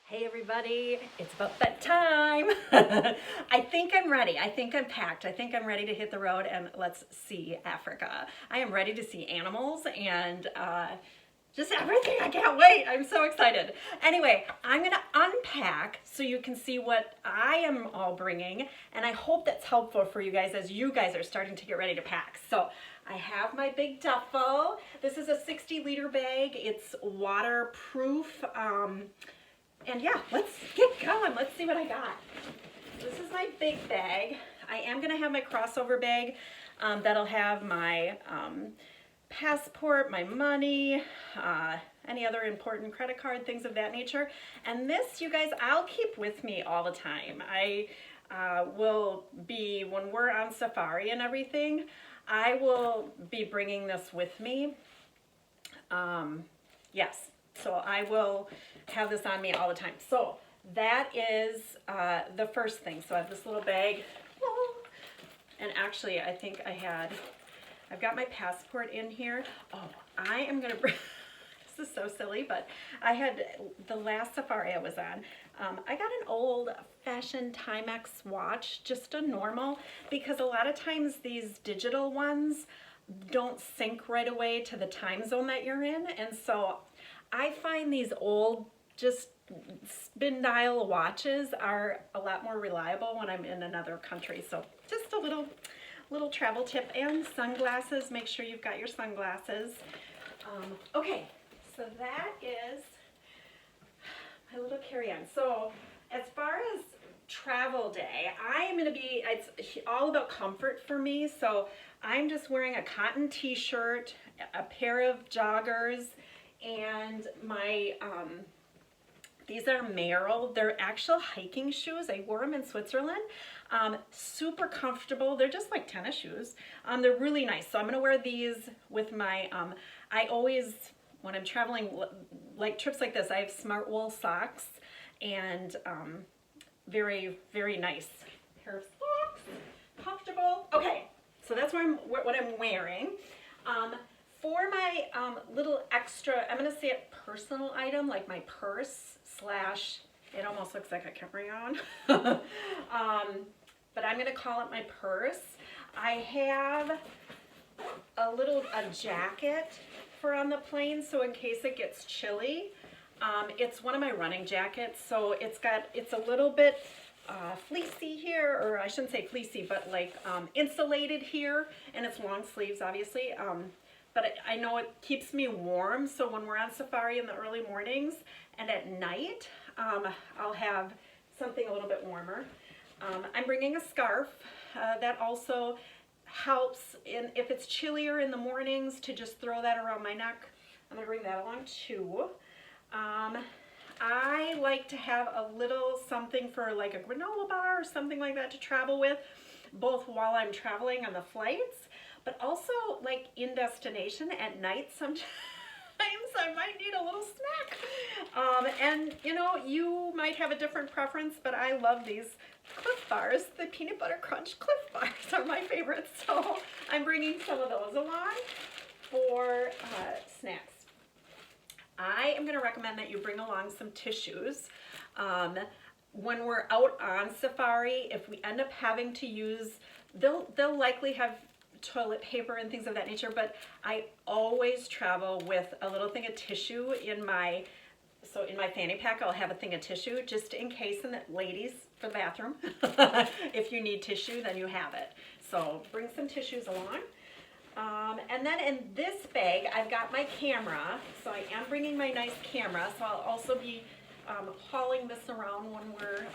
Hey everybody, it's about that time. I think I'm ready. I think I'm packed. I think I'm ready to hit the road and let's see Africa. I am ready to see animals and just everything. I can't wait. I'm so excited. Anyway, I'm going to unpack so you can see what I am all bringing, and I hope that's helpful for you guys as you guys are starting to get ready to pack. So I have my big duffel. This is a 60-liter bag. It's waterproof. And yeah, let's get going. Let's see what I got. This is my big bag. I am going to have my crossover bag that'll have my passport, my money, any other important credit card, things of that nature. And this, you guys, I'll keep with me all the time. I will be, when we're on safari and everything, I will be bringing this with me. Yes. So I will have this on me all the time. So that is the first thing. So I have this little bag. And actually, I think I've got my passport in here. Oh, I am going to bring, this is so silly, but I had, the last safari I was on, I got an old-fashioned Timex watch, just a normal, because a lot of times these digital ones don't sync right away to the time zone that you're in. And so I find these old, just spin dial watches are a lot more reliable when I'm in another country. So just a little travel tip. And sunglasses, make sure you've got your sunglasses. Okay, so that is my little carry-on. So as far as travel day, I am going to be, it's all about comfort for me. So I'm just wearing a cotton t-shirt, a pair of joggers, and my, these are Merrell. They're actual hiking shoes. I wore them in Switzerland. Super comfortable. They're just like tennis shoes. They're really nice. So I'm going to wear these with my, I always, when I'm traveling, like trips like this, I have smart wool socks and very, very nice pair of socks. Comfortable. Okay, so that's what I'm wearing. For my little extra, I'm going to say it personal item, like my purse slash, it almost looks like a carry-on. But I'm going to call it my purse. I have a jacket for on the plane, so in case it gets chilly. It's one of my running jackets, so it's a little bit fleecy here, or I shouldn't say fleecy, but like insulated here, and it's long sleeves, obviously. But I know it keeps me warm, so when we're on safari in the early mornings and at night, I'll have something a little bit warmer. I'm bringing a scarf. That also helps if it's chillier in the mornings to just throw that around my neck. I'm going to bring that along too. I like to have a little something for like a granola bar or something like that to travel with, both while I'm traveling on the flights, but also like in destination at night sometimes I might need a little snack. And you know, you might have a different preference, but I love these Cliff Bars. The peanut butter crunch Cliff Bars are my favorites, so I'm bringing some of those along for snacks. I am going to recommend that you bring along some tissues. When we're out on safari, if we end up having to use, they'll likely have toilet paper and things of that nature, but I always travel with a little thing of tissue in my fanny pack. I'll have a thing of tissue just in case, and ladies, for the bathroom. If you need tissue, then you have it. So bring some tissues along. And then in this bag, I've got my camera. So I am bringing my nice camera. So I'll also be hauling this around when we're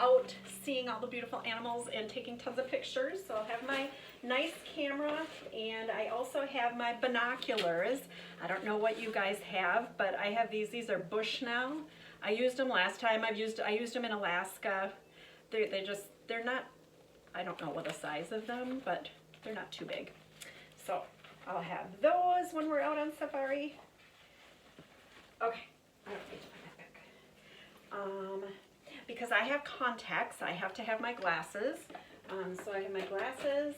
out seeing all the beautiful animals and taking tons of pictures. So I'll have my nice camera, and I also have my binoculars. I don't know what you guys have, but I have these. These are Bushnell. I used them last time. I used them in Alaska. They're not, I don't know what the size of them, but they're not too big. So I'll have those when we're out on safari. Okay, I don't need to put that back. Because I have contacts, I have to have my glasses. So I have my glasses.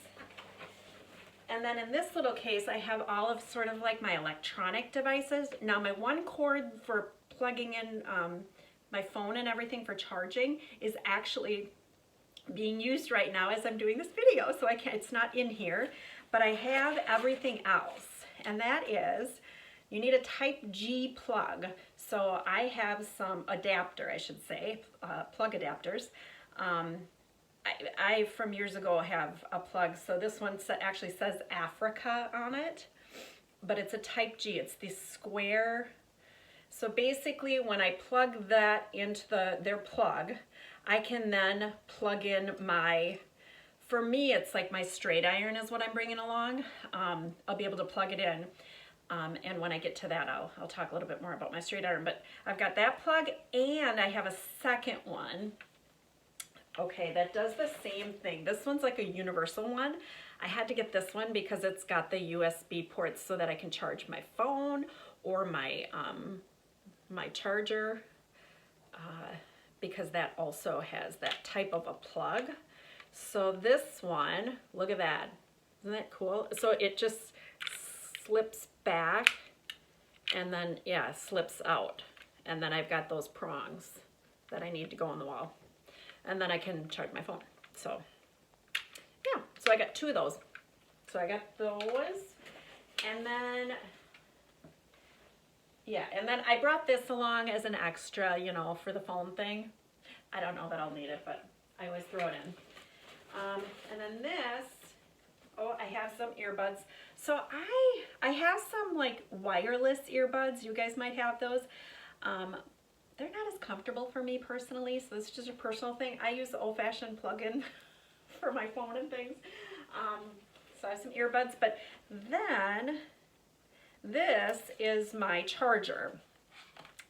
And then in this little case, I have all of sort of like my electronic devices. Now my one cord for plugging in my phone and everything for charging is actually being used right now as I'm doing this video, so I can't, it's not in here, but I have everything else, and that is, you need a type G plug. So I have some adapter, I should say, plug adapters. I from years ago have a plug, so this one actually says Africa on it, but it's a type G, it's the square. So basically when I plug that into their plug, I can then plug in my, for me it's like my straight iron is what I'm bringing along. I'll be able to plug it in, and when I get to that I'll talk a little bit more about my straight iron, but I've got that plug and I have a second one. Okay, that does the same thing. This one's like a universal one. I had to get this one because it's got the USB ports so that I can charge my phone or my my charger, because that also has that type of a plug. So this one, look at that. Isn't that cool? So it just slips back and then, yeah, slips out. And then I've got those prongs that I need to go on the wall. And then I can charge my phone. So, yeah, so I got two of those. So I got those, and then, yeah, and then I brought this along as an extra, you know, for the phone thing. I don't know that I'll need it, but I always throw it in. And then this, oh, I have some earbuds. So I have some like wireless earbuds. You guys might have those. They're not as comfortable for me personally, so this is just a personal thing. I use the old-fashioned plug-in for my phone and things. So I have some earbuds, but then this is my charger.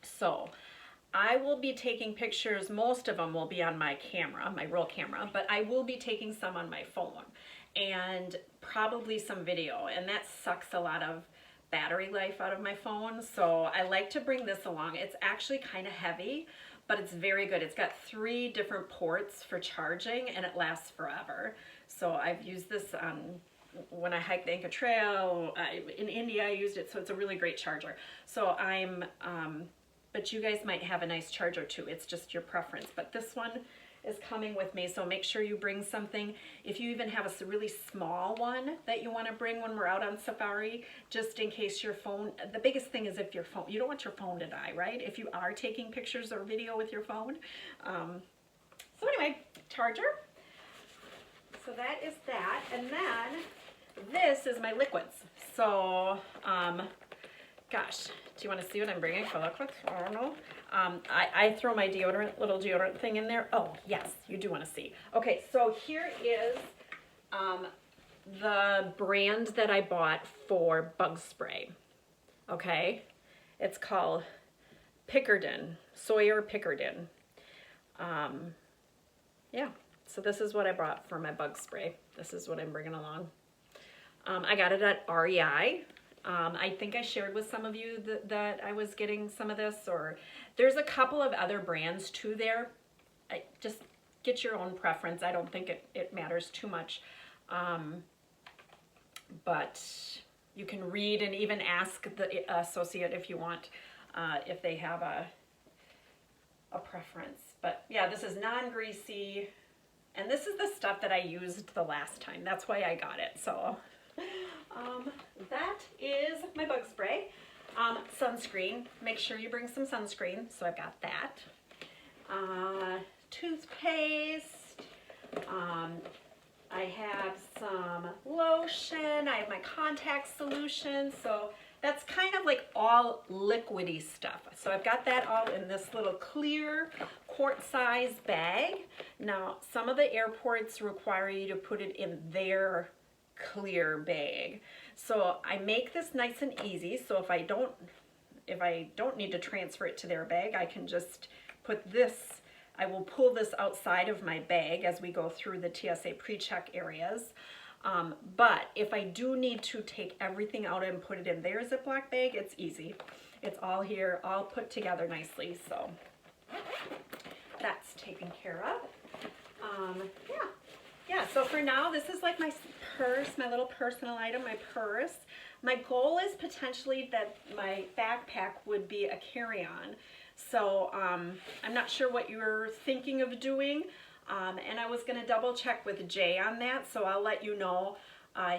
So I will be taking pictures, most of them will be on my camera, my roll camera, but I will be taking some on my phone and probably some video, and that sucks a lot of battery life out of my phone, so I like to bring this along. It's actually kind of heavy, but it's very good. It's got 3 different ports for charging and it lasts forever. So I've used this when I hiked the Inca Trail. In India I used it, so it's a really great charger. So but you guys might have a nice charger too. It's just your preference, but this one is coming with me, so make sure you bring something. If you even have a really small one that you want to bring when we're out on safari, just in case your phone, the biggest thing is if your phone, you don't want your phone to die, right? If you are taking pictures or video with your phone. So anyway, charger. So that is that, and then this is my liquids. So, gosh, do you want to see what I'm bringing for liquids? I don't know. I throw my deodorant, little deodorant thing in there. Oh, yes, you do want to see. Okay, so here is the brand that I bought for bug spray. Okay, it's called Pickardin, Sawyer Pickardin. Yeah, so this is what I brought for my bug spray. This is what I'm bringing along. I got it at REI. I think I shared with some of you that I was getting some of this, or there's a couple of other brands too there. Just get your own preference. I don't think it matters too much. But you can read and even ask the associate if you want, if they have a preference. But yeah, this is non-greasy, and this is the stuff that I used the last time. That's why I got it. So that is my bug spray. Sunscreen, make sure you bring some sunscreen, so I've got that. Toothpaste, I have some lotion, I have my contact solution, so that's kind of like all liquidy stuff. So I've got that all in this little clear quart-sized bag. Now, some of the airports require you to put it in their clear bag. So I make this nice and easy, so if I don't need to transfer it to their bag, I can just put this, I will pull this outside of my bag as we go through the TSA pre-check areas. But if I do need to take everything out and put it in their Ziploc bag, it's easy. It's all here, all put together nicely, so that's taken care of. Yeah. yeah, so for now, this is like my purse, my little personal item, my purse. My goal is potentially that my backpack would be a carry-on. So I'm not sure what you're thinking of doing. And I was going to double check with Jay on that, so I'll let you know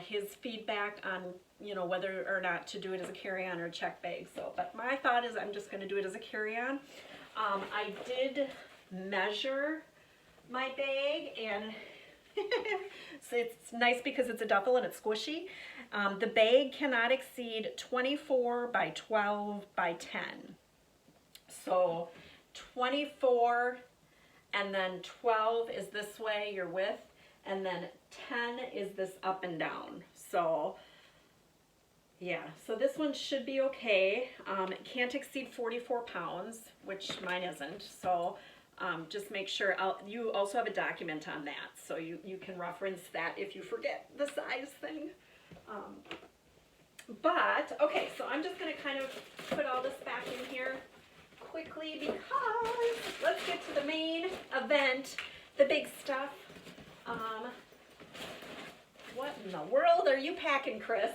his feedback on, you know, whether or not to do it as a carry-on or check bag. So, but my thought is I'm just going to do it as a carry-on. I did measure my bag, and so it's nice because it's a duffel and it's squishy. The bag cannot exceed 24 by 12 by 10. So 24 and then 12 is this way, your width, and then 10 is this up and down. So yeah, so this one should be okay. It can't exceed 44 pounds, which mine isn't. So just make sure, you also have a document on that, so you can reference that if you forget the size thing. But, okay, so I'm just going to kind of put all this back in here quickly because let's get to the main event, the big stuff. What in the world are you packing, Chris?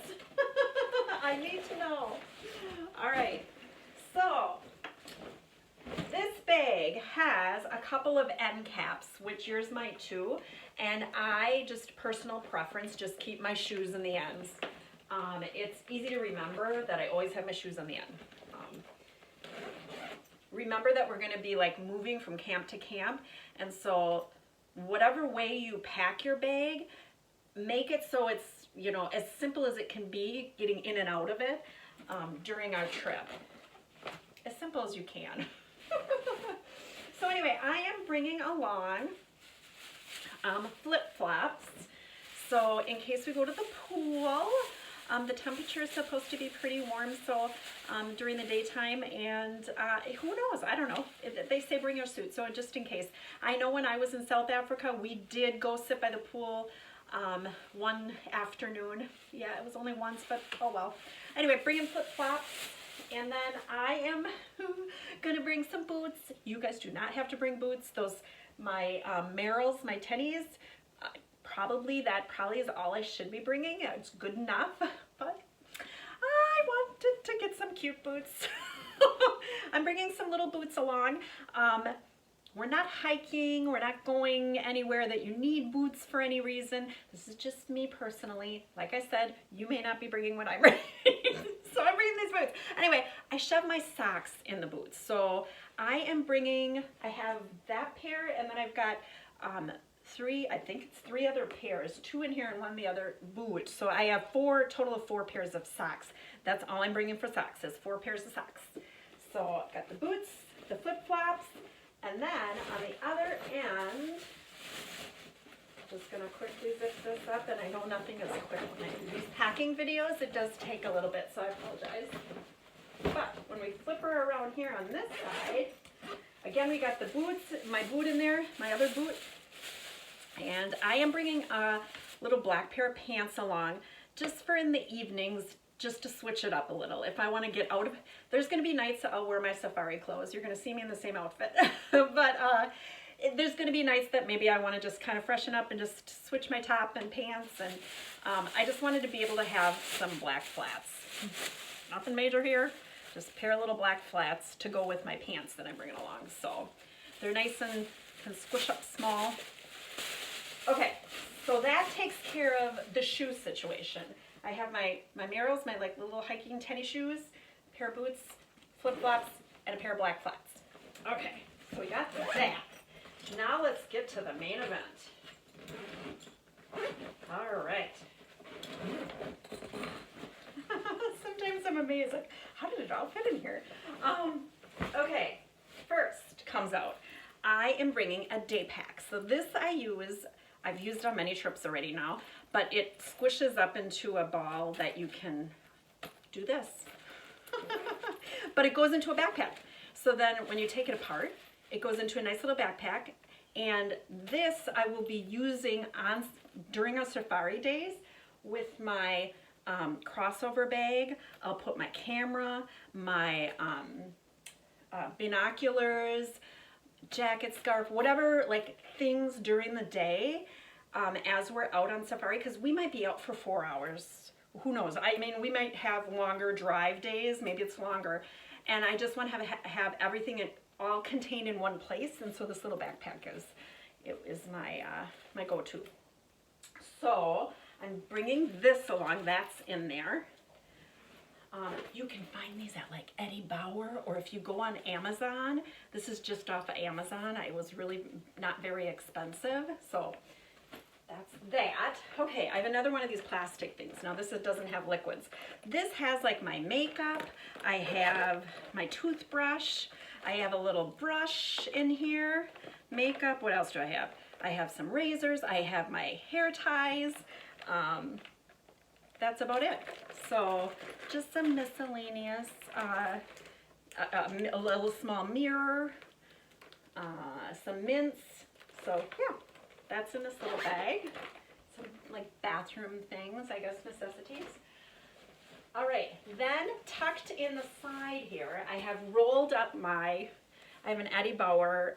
I need to know. All right, so this bag has a couple of end caps, which yours might too, and I, just personal preference, just keep my shoes in the ends. It's easy to remember that I always have my shoes on the end. Remember that we're going to be like moving from camp to camp, and so whatever way you pack your bag, make it so it's, you know, as simple as it can be getting in and out of it during our trip. As simple as you can. So anyway, I am bringing along flip-flops. So in case we go to the pool, the temperature is supposed to be pretty warm, so during the daytime, and who knows, I don't know. They say bring your suit, so just in case. I know when I was in South Africa, we did go sit by the pool one afternoon. Yeah, it was only once, but oh well. Anyway, bringing flip-flops. And then I am gonna bring some boots. You guys do not have to bring boots. Those, my Merrells, my tennies, probably is all I should be bringing. It's good enough, but I wanted to get some cute boots. I'm bringing some little boots along. We're not hiking, we're not going anywhere that you need boots for any reason. This is just me personally. Like I said, you may not be bringing what I'm bringing. So I'm bringing these boots. Anyway, I shove my socks in the boots. So I am bringing, I have that pair, and then I've got three other pairs, 2 in here and 1 in the other boot. So I have total of 4 pairs of socks. That's all I'm bringing for socks, is 4 pairs of socks. So I've got the boots, the flip-flops, and then on the other end, just going to quickly zip this up, and I know nothing is quick when I do these packing videos. It does take a little bit, so I apologize. But when we flip her around here on this side, again, we got the boots, my boot in there, my other boot, and I am bringing a little black pair of pants along just for in the evenings, just to switch it up a little. If I want to get out of, there's going to be nights I'll wear my safari clothes. You're going to see me in the same outfit. But there's going to be nights that maybe I want to just kind of freshen up and just switch my top and pants. And I just wanted to be able to have some black flats. Nothing major here. Just a pair of little black flats to go with my pants that I'm bringing along. So they're nice and can squish up small. Okay, so that takes care of the shoe situation. I have my Merrells, my like little hiking tennis shoes, a pair of boots, flip-flops, and a pair of black flats. Okay, so we got that. Now let's get to the main event. All right. Sometimes I'm amazed, like, how did it all fit in here? Okay, first comes out, I am bringing a day pack. So this I've used on many trips already now, but it squishes up into a ball that you can do this. But it goes into a backpack. So then when you take it apart, it goes into a nice little backpack. And this I will be using during our safari days with my crossover bag. I'll put my camera, my binoculars, jacket, scarf, whatever like things during the day as we're out on safari, because we might be out for 4 hours. Who knows? I mean, we might have longer drive days. Maybe it's longer. And I just want to have everything all contained in one place. And so this little backpack is my go-to. So I'm bringing this along. That's in there. You can find these at like Eddie Bauer, or if you go on Amazon. This is just off of Amazon. It was really not very expensive. So that's that. Okay, I have another one of these plastic things. Now this doesn't have liquids. This has like my makeup. I have my toothbrush. I have a little brush in here. Makeup. What else do I have? I have some razors. I have my hair ties. That's about it. So just some miscellaneous, a little small mirror, some mints. So yeah, that's in this little bag. Some like bathroom things, I guess, necessities. All right, then tucked in the side here, I have rolled up I have an Eddie Bauer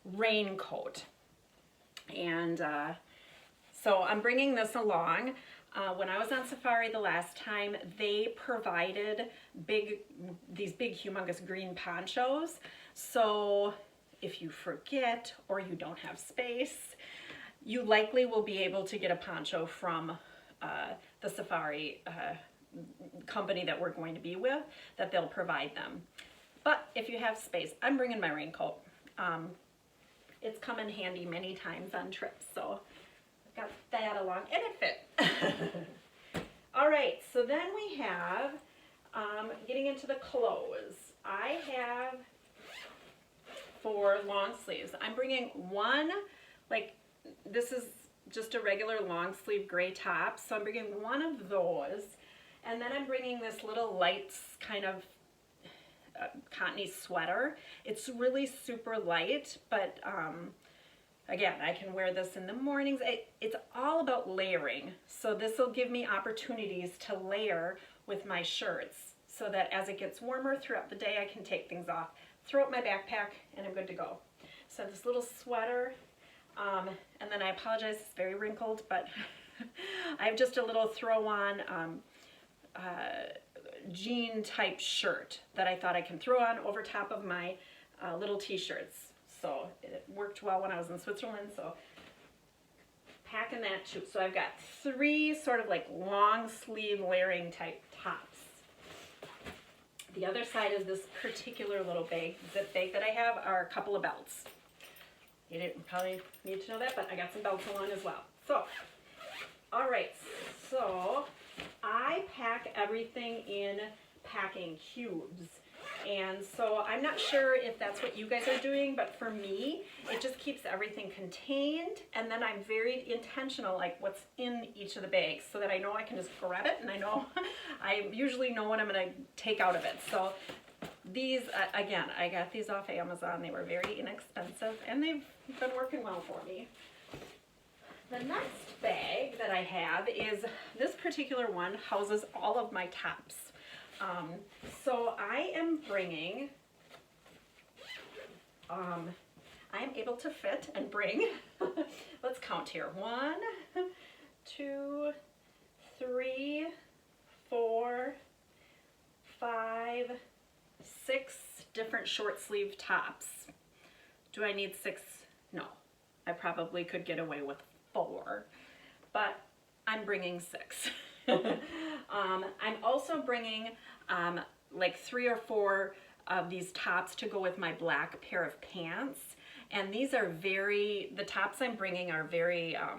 raincoat. And so I'm bringing this along. When I was on safari the last time, they provided these big humongous green ponchos. So if you forget or you don't have space, you likely will be able to get a poncho from the safari company that we're going to be with, that they'll provide them. But if you have space, I'm bringing my raincoat. It's come in handy many times on trips, so got that along, and it fit. All right, so then we have, getting into the clothes. I have, for long sleeves, I'm bringing one, like, this is just a regular long sleeve gray top, so I'm bringing one of those, and then I'm bringing this little light kind of cottony sweater. It's really super light, but again, I can wear this in the mornings. It's all about layering. So this will give me opportunities to layer with my shirts so that as it gets warmer throughout the day, I can take things off, throw up my backpack, and I'm good to go. So this little sweater, and then I apologize, it's very wrinkled, but I have just a little throw-on jean type shirt that I thought I can throw on over top of my little t-shirts. So it worked well when I was in Switzerland, so packing that too. So I've got 3 sort of like long sleeve layering type tops. The other side of this particular little zip bag that I have are a couple of belts. You didn't probably need to know that, but I got some belts along as well. So, all right, so I pack everything in packing cubes. And so I'm not sure if that's what you guys are doing, but for me, it just keeps everything contained. And then I'm very intentional, like what's in each of the bags, so that I know I can just grab it, and I know, I usually know what I'm gonna take out of it. So these, again, I got these off Amazon. They were very inexpensive, and they've been working well for me. The next bag that I have is, this particular one houses all of my tops. So I am bringing, I am able to fit and bring, let's count here, 1, 2, 3, 4, 5, 6 different short sleeve tops. Do I need 6? No, I probably could get away with 4, but I'm bringing 6. I'm also bringing like 3 or 4 of these tops to go with my black pair of pants. And these are the tops I'm bringing are very, I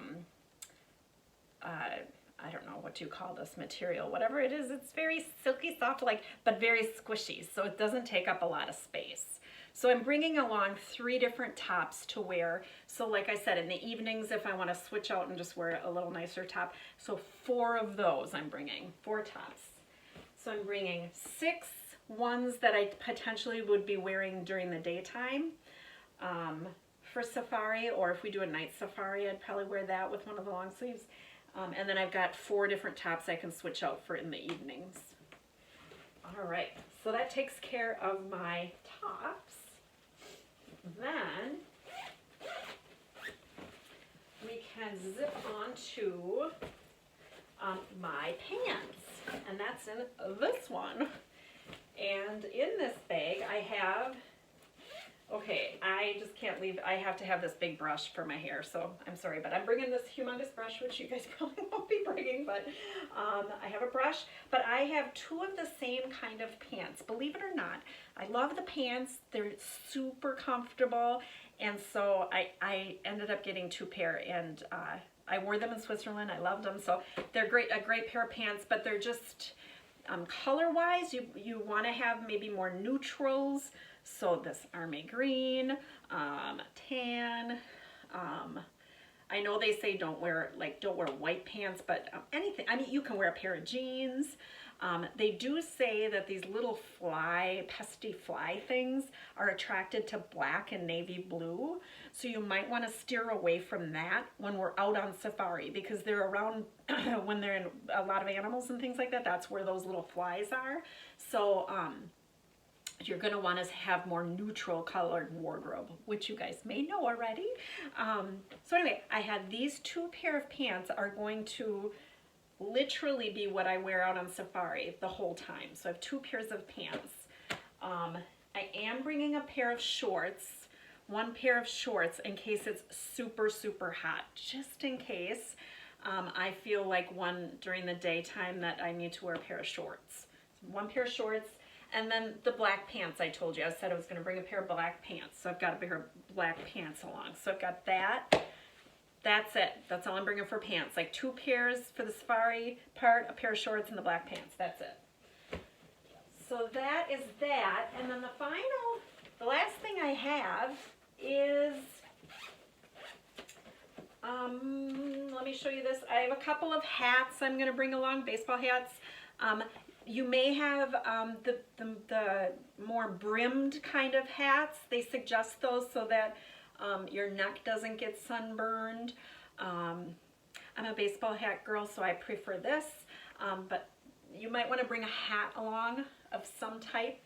don't know what you call this material, whatever it is, it's very silky soft, but very squishy, so it doesn't take up a lot of space. So I'm bringing along 3 different tops to wear. So like I said, in the evenings, if I want to switch out and just wear a little nicer top. So 4 of those I'm bringing, 4 tops. So I'm bringing 6 ones that I potentially would be wearing during the daytime for safari, or if we do a night safari, I'd probably wear that with one of the long sleeves. And then I've got 4 different tops I can switch out for in the evenings. All right, so that takes care of my tops. Then we can zip to my pants, and that's in this one. And in this bag I have, okay, I just can't leave, I have to have this big brush for my hair, so I'm sorry, but I'm bringing this humongous brush, which you guys probably won't be bringing, but I have a brush. But I have two of the same kind of pants, believe it or not. I love the pants, they're super comfortable, and so I ended up getting two pair, and I wore them in Switzerland. I loved them, so they're a great pair of pants, but they're just, color-wise, you want to have maybe more neutrals. So this army green, tan. I know they say don't wear white pants, but anything. I mean, you can wear a pair of jeans. They do say that these little pesky fly things are attracted to black and navy blue. So you might want to steer away from that when we're out on safari, because they're around when they're in a lot of animals and things like that. That's where those little flies are. So you're going to want to have more neutral colored wardrobe, which you guys may know already. So anyway, I had these two pair of pants are going to literally be what I wear out on safari the whole time. So I have two pairs of pants. I am bringing a pair of shorts, one pair of shorts in case it's super, super hot, just in case I feel like during the daytime that I need to wear a pair of shorts. So one pair of shorts, and then the black pants I told you. I said I was going to bring a pair of black pants, so I've got a pair of black pants along. So I've got that. That's it. That's all I'm bringing for pants. Like two pairs for the safari part, a pair of shorts, and the black pants. That's it. So that is that. And then the last thing I have is, let me show you this. I have a couple of hats I'm going to bring along, baseball hats. You may have the more brimmed kind of hats. They suggest those so that your neck doesn't get sunburned. I'm a baseball hat girl, so I prefer this, but you might want to bring a hat along of some type.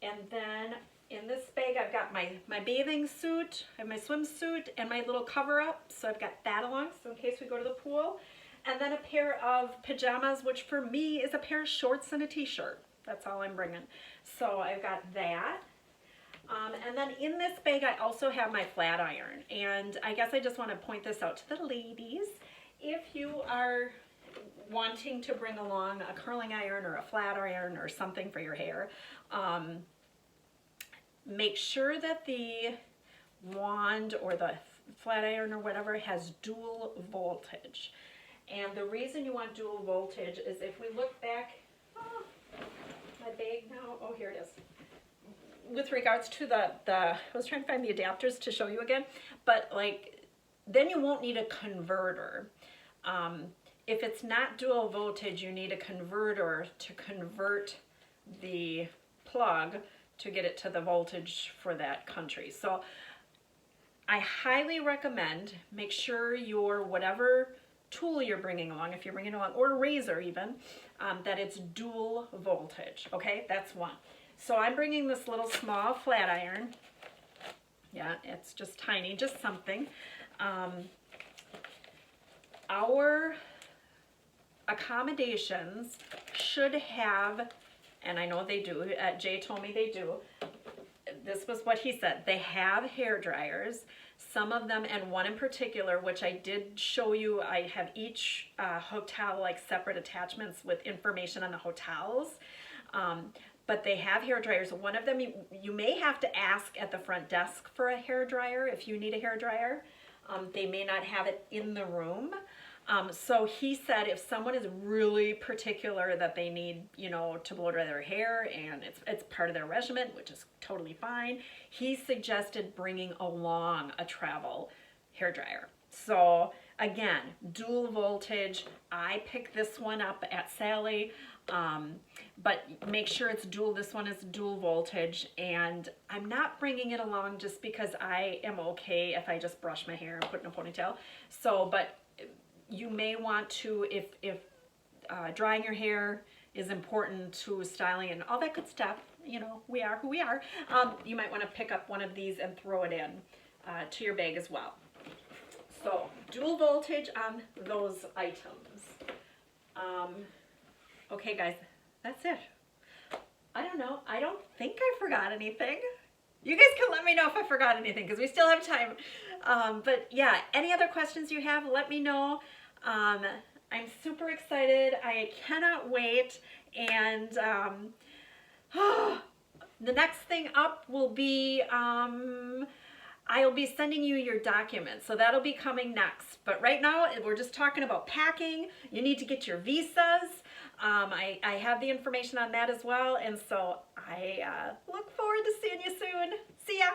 And then in this bag I've got my bathing suit, I have my swimsuit, and my little cover-up, so I've got that along, so in case we go to the pool. And then a pair of pajamas, which for me is a pair of shorts and a t-shirt. That's all I'm bringing. So I've got that. And then in this bag I also have my flat iron. And I guess I just want to point this out to the ladies. If you are wanting to bring along a curling iron or a flat iron or something for your hair, make sure that the wand or the flat iron or whatever has dual voltage. And the reason you want dual voltage is if we look back, my bag now, oh here it is. With regards to I was trying to find the adapters to show you again, but like, then you won't need a converter. If it's not dual voltage, you need a converter to convert the plug to get it to the voltage for that country. So I highly recommend, make sure your whatever tool you're bringing along, if you're bringing along, or a razor even, that it's dual voltage, okay? That's one. So I'm bringing this little small flat iron. Yeah, it's just tiny, just something. Our accommodations should have, and I know they do, Jay told me they do, this was what he said, they have hair dryers. Some of them, and one in particular, which I did show you, I have each hotel like separate attachments with information on the hotels. But they have hair dryers. One of them, you may have to ask at the front desk for a hair dryer if you need a hair dryer. They may not have it in the room. So he said if someone is really particular that they need, you know, to blow dry their hair and it's part of their regimen, which is totally fine, he suggested bringing along a travel hair dryer. So again, dual voltage. I picked this one up at Sally, but make sure it's dual. This one is dual voltage, and I'm not bringing it along just because I am okay if I just brush my hair and put it in a ponytail. So, but you may want to, if drying your hair is important to styling and all that good stuff, you know, we are who we are, you might want to pick up one of these and throw it in to your bag as well. So dual voltage on those items. Okay guys, that's it. I don't know. I don't think I forgot anything. You guys can let me know if I forgot anything because we still have time. But yeah, any other questions you have, let me know. I'm super excited. I cannot wait. And the next thing up will be, I'll be sending you your documents. So that'll be coming next. But right now, we're just talking about packing. You need to get your visas. I have the information on that as well. And so I look forward to seeing you soon. See ya.